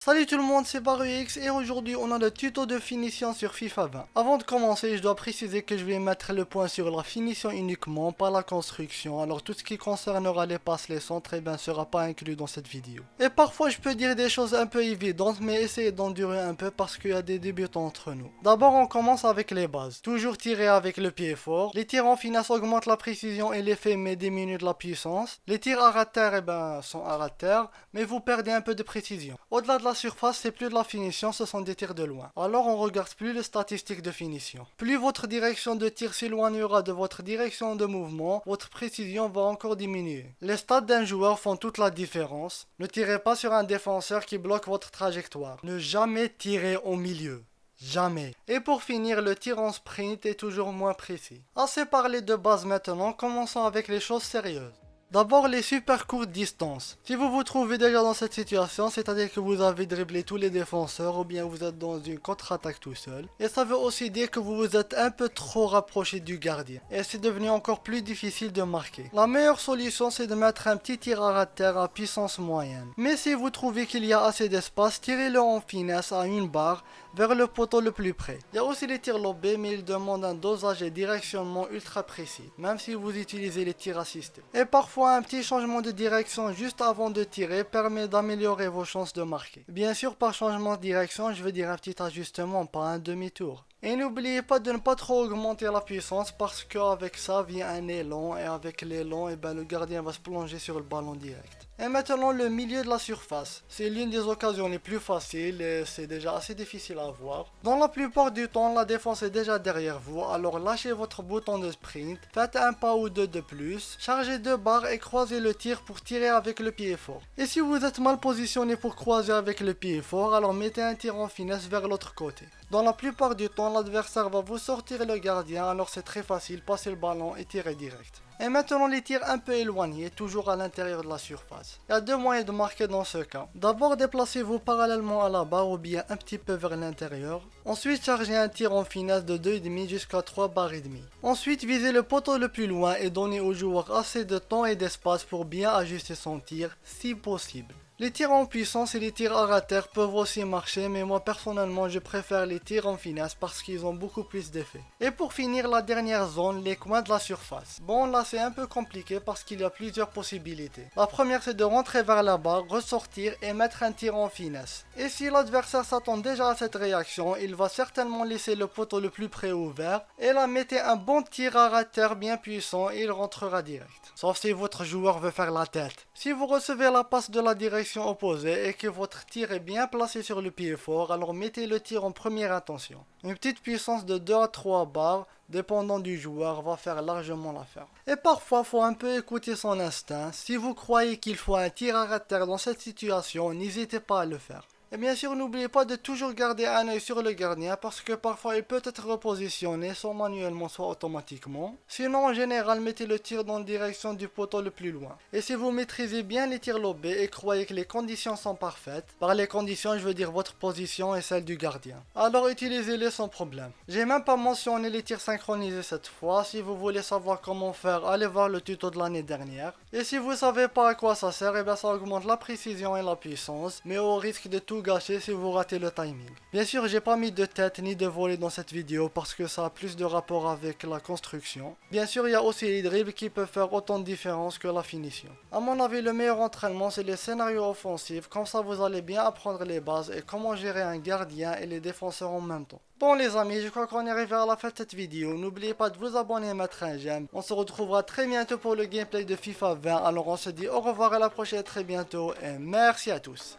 Salut tout le monde, c'est BaruX et aujourd'hui on a le tuto de finition sur FIFA 20. Avant de commencer, je dois préciser que je vais mettre le point sur la finition uniquement, pas la construction. Alors tout ce qui concernera les passes, les centres, eh ben, sera pas inclus dans cette vidéo. Et parfois je peux dire des choses un peu évidentes, mais essayez d'endurer un peu parce qu'il y a des débutants entre nous. D'abord on commence avec les bases. Toujours tirer avec le pied fort. Les tirs en finesse augmentent la précision et l'effet mais diminuent de la puissance. Les tirs à ras terre, eh ben, sont à ras terre, mais vous perdez un peu de précision. Au-delà de la surface, c'est plus de la finition, ce sont des tirs de loin. Alors on regarde plus les statistiques de finition. Plus votre direction de tir s'éloignera de votre direction de mouvement, votre précision va encore diminuer. Les stats d'un joueur font toute la différence. Ne tirez pas sur un défenseur qui bloque votre trajectoire. Ne jamais tirer au milieu. Jamais. Et pour finir, le tir en sprint est toujours moins précis. Assez parlé de base maintenant, commençons avec les choses sérieuses. D'abord les super courtes distances. Si vous vous trouvez déjà dans cette situation, c'est-à-dire que vous avez dribblé tous les défenseurs ou bien vous êtes dans une contre-attaque tout seul. Et ça veut aussi dire que vous vous êtes un peu trop rapproché du gardien. Et c'est devenu encore plus difficile de marquer. La meilleure solution c'est de mettre un petit tir à terre à puissance moyenne. Mais si vous trouvez qu'il y a assez d'espace, tirez-le en finesse à une barre vers le poteau le plus près. Il y a aussi les tirs lobés mais ils demandent un dosage et directionnement ultra précis. Même si vous utilisez les tirs assistés. Et parfois un petit changement de direction juste avant de tirer permet d'améliorer vos chances de marquer. Bien sûr, par changement de direction, je veux dire un petit ajustement, pas un demi-tour. Et n'oubliez pas de ne pas trop augmenter la puissance parce qu'avec ça vient un élan et avec l'élan, le gardien va se plonger sur le ballon direct. Et maintenant le milieu de la surface. C'est l'une des occasions les plus faciles et c'est déjà assez difficile à voir. Dans la plupart du temps, la défense est déjà derrière vous, alors lâchez votre bouton de sprint, faites un pas ou deux de plus, chargez deux barres et croisez le tir pour tirer avec le pied fort. Et si vous êtes mal positionné pour croiser avec le pied fort, alors mettez un tir en finesse vers l'autre côté. Dans la plupart du temps, l'adversaire va vous sortir le gardien, alors c'est très facile, passez le ballon et tirez direct. Et maintenant les tirs un peu éloignés, toujours à l'intérieur de la surface. Il y a deux moyens de marquer dans ce cas. D'abord déplacez-vous parallèlement à la barre ou bien un petit peu vers l'intérieur. Ensuite chargez un tir en finesse de 2,5 jusqu'à 3 barres et demie. Ensuite visez le poteau le plus loin et donnez au joueur assez de temps et d'espace pour bien ajuster son tir si possible. Les tirs en puissance et les tirs à ras terre peuvent aussi marcher, mais moi personnellement je préfère les tirs en finesse parce qu'ils ont beaucoup plus d'effet. Et pour finir la dernière zone, les coins de la surface. Bon là c'est un peu compliqué parce qu'il y a plusieurs possibilités. La première c'est de rentrer vers la barre, ressortir et mettre un tir en finesse. Et si l'adversaire s'attend déjà à cette réaction, il va certainement laisser le poteau le plus près ouvert. Et là mettez un bon tir à ras terre bien puissant et il rentrera direct. Sauf si votre joueur veut faire la tête. Si vous recevez la passe de la direction opposée et que votre tir est bien placé sur le pied fort, alors mettez le tir en première intention. Une petite puissance de 2 à 3 barres, dépendant du joueur, va faire largement l'affaire. Et parfois, faut un peu écouter son instinct. Si vous croyez qu'il faut un tir à terre dans cette situation, n'hésitez pas à le faire. Et bien sûr, n'oubliez pas de toujours garder un œil sur le gardien parce que parfois il peut être repositionné soit manuellement soit automatiquement. Sinon, en général, mettez le tir dans la direction du poteau le plus loin. Et si vous maîtrisez bien les tirs lobés et croyez que les conditions sont parfaites, par les conditions, je veux dire votre position et celle du gardien, alors utilisez-les sans problème. J'ai même pas mentionné les tirs synchronisés cette fois. Si vous voulez savoir comment faire, allez voir le tuto de l'année dernière. Et si vous savez pas à quoi ça sert, et bien ça augmente la précision et la puissance, mais au risque de tout gâcher si vous ratez le timing. Bien sûr, j'ai pas mis de tête ni de volet dans cette vidéo parce que ça a plus de rapport avec la construction. Bien sûr, il y a aussi les dribbles qui peuvent faire autant de différence que la finition. À mon avis, le meilleur entraînement, c'est les scénarios offensifs, comme ça vous allez bien apprendre les bases et comment gérer un gardien et les défenseurs en même temps. Bon les amis, je crois qu'on est arrivé à la fin de cette vidéo. N'oubliez pas de vous abonner et mettre un j'aime. On se retrouvera très bientôt pour le gameplay de FIFA 20. Alors on se dit au revoir à la prochaine très bientôt et merci à tous.